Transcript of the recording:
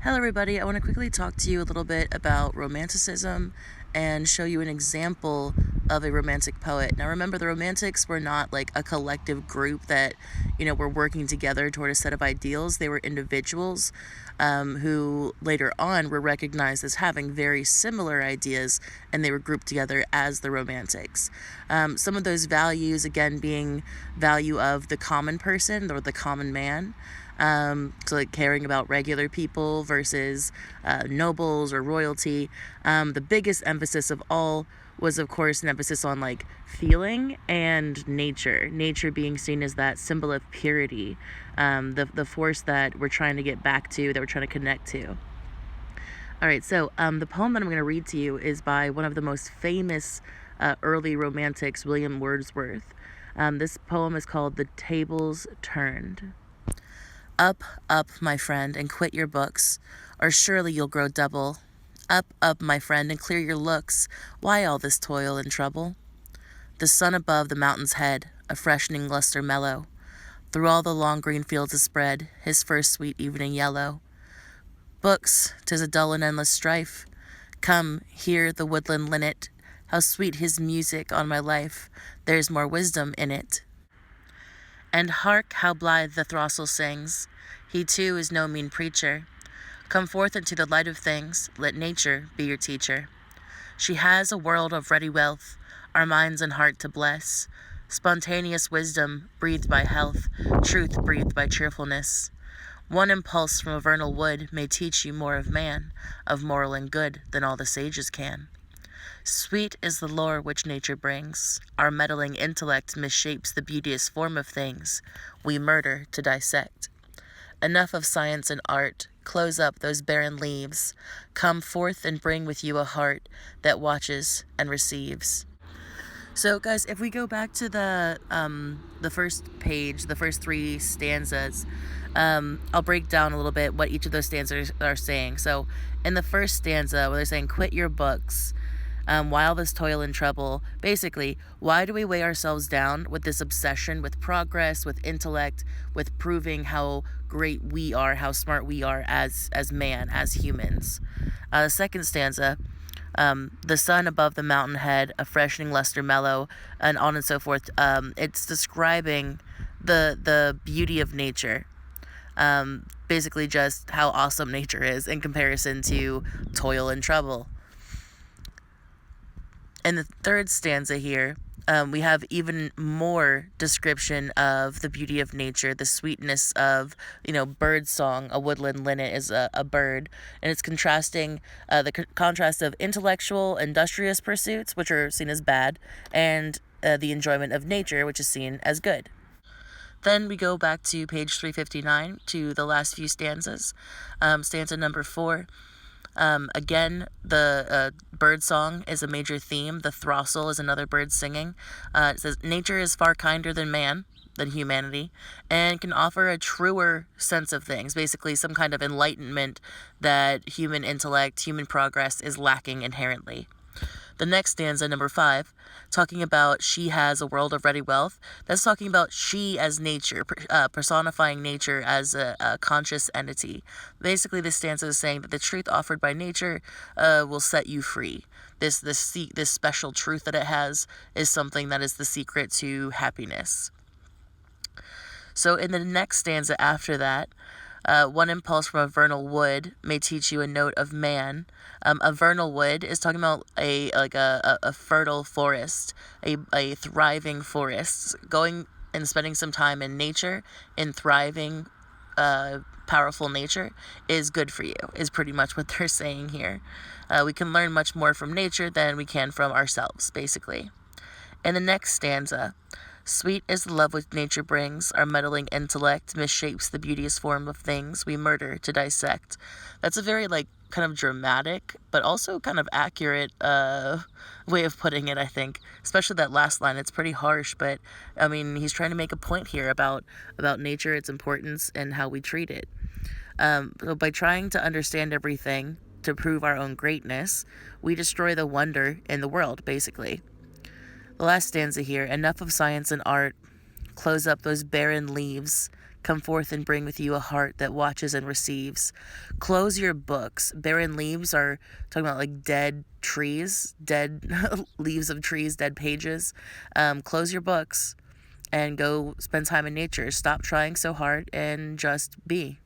Hello, everybody. I want to quickly talk to you a little bit about romanticism and show you an example of a romantic poet. Now, remember, the Romantics were not like a collective group that, were working together toward a set of ideals. They were individuals who later on were recognized as having very similar ideas, and they were grouped together as the Romantics. Some of those values, again, being value of the common person or the common man. So like caring about regular people versus nobles or royalty. The biggest emphasis of all was, of course, an emphasis on like feeling and nature. Nature being seen as that symbol of purity, the force that we're trying to get back to, that we're trying to connect to. All right, so the poem that I'm going to read to you is by one of the most famous early romantics, William Wordsworth. This poem is called "The Tables Turned." Up, up, my friend, and quit your books, or surely you'll grow double. Up, up, my friend, and clear your looks. Why all this toil and trouble? The sun above the mountain's head, a freshening luster mellow, through all the long green fields is spread, his first sweet evening yellow. Books, 'tis a dull and endless strife. Come, hear the woodland linnet, how sweet his music on my life, there's more wisdom in it. And hark how blithe the throstle sings, he too is no mean preacher. Come forth into the light of things, let nature be your teacher. She has a world of ready wealth, our minds and heart to bless, spontaneous wisdom breathed by health, truth breathed by cheerfulness. One impulse from a vernal wood may teach you more of man, of moral and good, than all the sages can. Sweet is the lore which nature brings. Our meddling intellect misshapes the beauteous form of things. We murder to dissect. Enough of science and art. Close up those barren leaves. Come forth and bring with you a heart that watches and receives. So, guys, if we go back to the first page, the first three stanzas, I'll break down a little bit what each of those stanzas are saying. So, in the first stanza, where they're saying, "Quit your books." While this toil and trouble, basically, why do we weigh ourselves down with this obsession with progress, with intellect, with proving how great we are, how smart we are as man, as humans? The second stanza, the sun above the mountain head, a freshening luster mellow, and on and so forth. It's describing the beauty of nature. Basically, just how awesome nature is in comparison to toil and trouble. In the third stanza here, we have even more description of the beauty of nature, the sweetness of, bird song. A woodland linnet is a bird, and it's contrasting the contrast of intellectual, industrious pursuits, which are seen as bad, and the enjoyment of nature, which is seen as good. Then we go back to page 359 to the last few stanzas. Stanza number 4. Again, the bird song is a major theme. The throstle is another bird singing. It says, nature is far kinder than man, than humanity, and can offer a truer sense of things, basically some kind of enlightenment that human intellect, human progress is lacking inherently. The next stanza, number 5, talking about she has a world of ready wealth. That's talking about she as nature, personifying nature as a conscious entity. Basically, this stanza is saying that the truth offered by nature will set you free. This special truth that it has is something that is the secret to happiness. So in the next stanza after that, one impulse from a vernal wood may teach you a note of man. A vernal wood is talking about a fertile forest, a thriving forest. Going and spending some time in nature, in thriving, powerful nature, is good for you, is pretty much what they're saying here. We can learn much more from nature than we can from ourselves, basically. In the next stanza, sweet is the love which nature brings. Our meddling intellect misshapes the beauteous form of things. We murder to dissect. That's a very, kind of dramatic, but also kind of accurate way of putting it, I think. Especially that last line. It's pretty harsh, but, he's trying to make a point here about nature, its importance, and how we treat it. So by trying to understand everything to prove our own greatness, we destroy the wonder in the world, basically. The last stanza here, enough of science and art. Close up those barren leaves. Come forth and bring with you a heart that watches and receives. Close your books. Barren leaves are talking about like dead trees, dead leaves of trees, dead pages. Close your books and go spend time in nature. Stop trying so hard and just be.